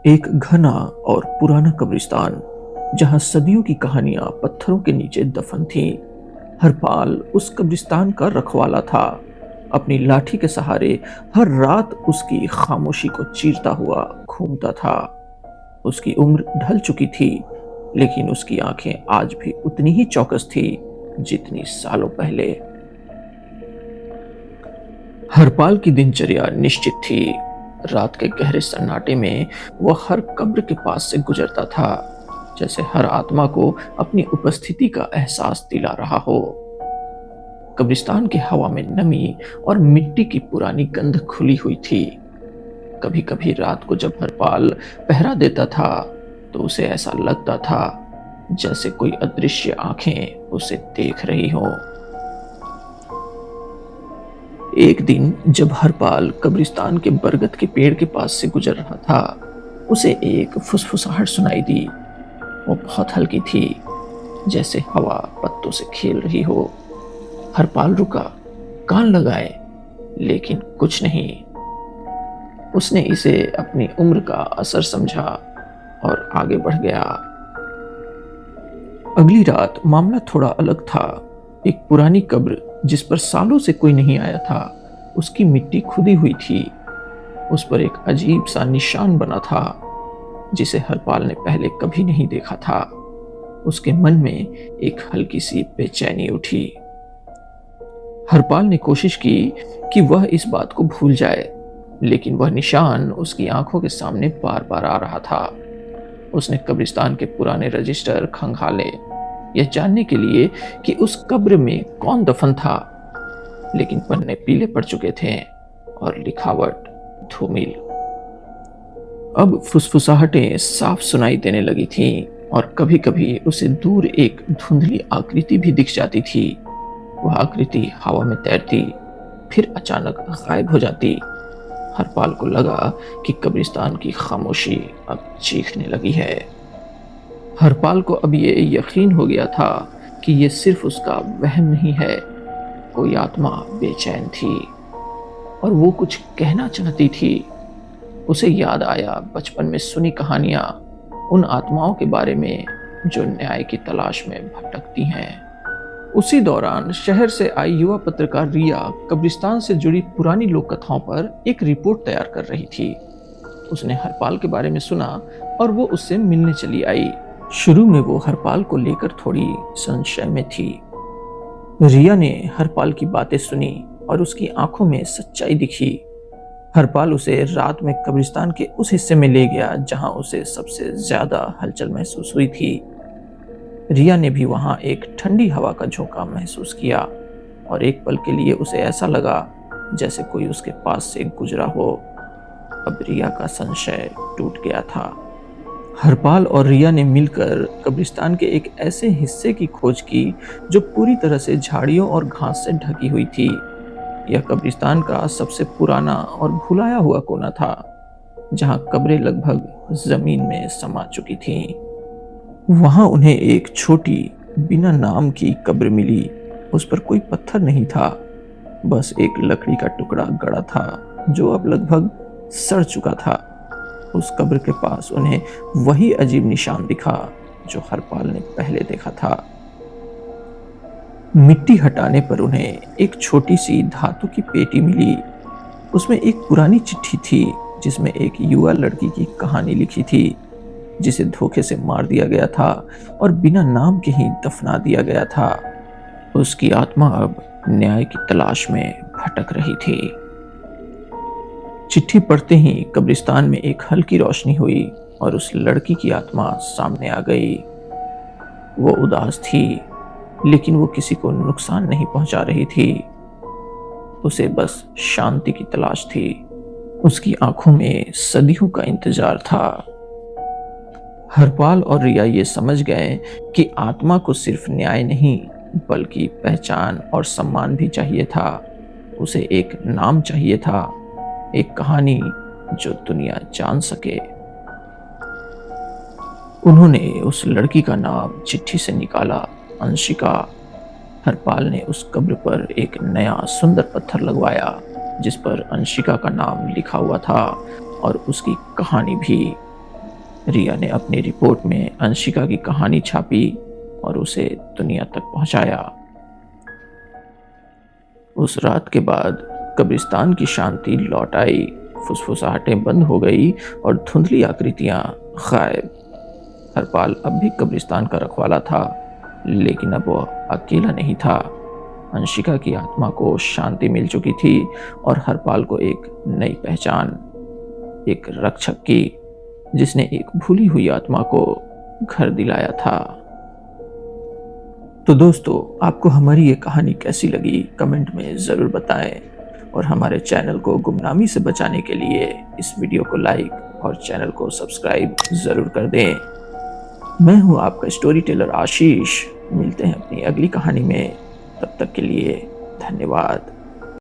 एक घना और पुराना कब्रिस्तान जहां सदियों की कहानियां पत्थरों के नीचे दफन थीं। हरपाल उस कब्रिस्तान का रखवाला था। अपनी लाठी के सहारे हर रात उसकी खामोशी को चीरता हुआ घूमता था। उसकी उम्र ढल चुकी थी, लेकिन उसकी आंखें आज भी उतनी ही चौकस थी जितनी सालों पहले। हरपाल की दिनचर्या निश्चित थी। रात के गहरे सन्नाटे में वह हर कब्र के पास से गुजरता था, जैसे हर आत्मा को अपनी उपस्थिति का एहसास दिला रहा हो। कब्रिस्तान की हवा में नमी और मिट्टी की पुरानी गंध खुली हुई थी। कभी कभी रात को जब हरपाल पहरा देता था, तो उसे ऐसा लगता था जैसे कोई अदृश्य आंखें उसे देख रही हों। एक दिन जब हरपाल कब्रिस्तान के बरगद के पेड़ के पास से गुजर रहा था, उसे एक फुसफुसाहट सुनाई दी। वो बहुत हल्की थी, जैसे हवा पत्तों से खेल रही हो। हरपाल रुका, कान लगाए, लेकिन कुछ नहीं। उसने इसे अपनी उम्र का असर समझा और आगे बढ़ गया। अगली रात मामला थोड़ा अलग था। एक पुरानी कब्र जिस पर सालों से कोई नहीं आया था, उसकी मिट्टी खुदी हुई थी। उस पर एक अजीब सा निशान बना था, जिसे हरपाल ने पहले कभी नहीं देखा था। उसके मन में एक हल्की सी बेचैनी उठी। हरपाल ने कोशिश की कि वह इस बात को भूल जाए, लेकिन वह निशान उसकी आंखों के सामने बार बार आ रहा था। उसने कब्रिस्तान के पुराने रजिस्टर खंगाले, यह जानने के लिए कि उस कब्र में कौन दफन था, लेकिन पन्ने पीले पड़ चुके थे और लिखावट धूमिल। अब फुसफुसाहटें साफ सुनाई देने लगी थीं और कभी-कभी उसे दूर एक धुंधली आकृति भी दिख जाती थी। वह आकृति हवा में तैरती, फिर अचानक गायब हो जाती। हरपाल को लगा कि कब्रिस्तान की खामोशी अब चीखने लगी है। हरपाल को अब ये यकीन हो गया था कि ये सिर्फ उसका वहम नहीं है। कोई आत्मा बेचैन थी और वो कुछ कहना चाहती थी। उसे याद आया बचपन में सुनी कहानियां, उन आत्माओं के बारे में जो न्याय की तलाश में भटकती हैं। उसी दौरान शहर से आई युवा पत्रकार रिया कब्रिस्तान से जुड़ी पुरानी लोक कथाओं पर एक रिपोर्ट तैयार कर रही थी। उसने हरपाल के बारे में सुना और वो उससे मिलने चली आई। शुरू में वो हरपाल को लेकर थोड़ी संशय में थी। रिया ने हरपाल की बातें सुनी और उसकी आंखों में सच्चाई दिखी। हरपाल उसे रात में कब्रिस्तान के उस हिस्से में ले गया जहां उसे सबसे ज्यादा हलचल महसूस हुई थी। रिया ने भी वहां एक ठंडी हवा का झोंका महसूस किया और एक पल के लिए उसे ऐसा लगा जैसे कोई उसके पास से गुजरा हो। अब रिया का संशय टूट गया था। हरपाल और रिया ने मिलकर कब्रिस्तान के एक ऐसे हिस्से की खोज की जो पूरी तरह से झाड़ियों और घास से ढकी हुई थी। यह कब्रिस्तान का सबसे पुराना और भुलाया हुआ कोना था, जहां कब्रें लगभग जमीन में समा चुकी थीं। वहां उन्हें एक छोटी बिना नाम की कब्र मिली। उस पर कोई पत्थर नहीं था, बस एक लकड़ी का टुकड़ा गड़ा था जो अब लगभग सड़ चुका था। उस कब्र के पास उन्हें वही अजीब निशान दिखा जो हरपाल ने पहले देखा था। मिट्टी हटाने पर उन्हें एक छोटी सी धातु की पेटी मिली। उसमें एक पुरानी चिट्ठी थी जिसमें एक युवा लड़की की कहानी लिखी थी, जिसे धोखे से मार दिया गया था और बिना नाम के ही दफना दिया गया था। उसकी आत्मा अब न्याय की तलाश में भटक रही थी। चिट्ठी पढ़ते ही कब्रिस्तान में एक हल्की रोशनी हुई और उस लड़की की आत्मा सामने आ गई। वो उदास थी, लेकिन वो किसी को नुकसान नहीं पहुंचा रही थी। उसे बस शांति की तलाश थी। उसकी आंखों में सदियों का इंतजार था। हरपाल और रिया ये समझ गए कि आत्मा को सिर्फ न्याय नहीं, बल्कि पहचान और सम्मान भी चाहिए था। उसे एक नाम चाहिए था, एक कहानी जो दुनिया जान सके। उन्होंने उस लड़की का नाम चिट्ठी से निकाला, अंशिका। हरपाल ने उस कब्र पर एक नया सुंदर पत्थर लगवाया जिस पर अंशिका का नाम लिखा हुआ था और उसकी कहानी भी। रिया ने अपनी रिपोर्ट में अंशिका की कहानी छापी और उसे दुनिया तक पहुंचाया। उस रात के बाद कब्रिस्तान की शांति लौट आई, फुसफुसाहटें बंद हो गई और धुंधली आकृतियां गायब। हरपाल अब भी कब्रिस्तान का रखवाला था, लेकिन अब वो अकेला नहीं था। अंशिका की आत्मा को शांति मिल चुकी थी और हरपाल को एक नई पहचान, एक रक्षक की, जिसने एक भूली हुई आत्मा को घर दिलाया था। तो दोस्तों, आपको हमारी ये कहानी कैसी लगी कमेंट में ज़रूर बताएं और हमारे चैनल को गुमनामी से बचाने के लिए इस वीडियो को लाइक और चैनल को सब्सक्राइब ज़रूर कर दें। मैं हूँ आपका स्टोरी टेलर आशीष। मिलते हैं अपनी अगली कहानी में, तब तक के लिए धन्यवाद।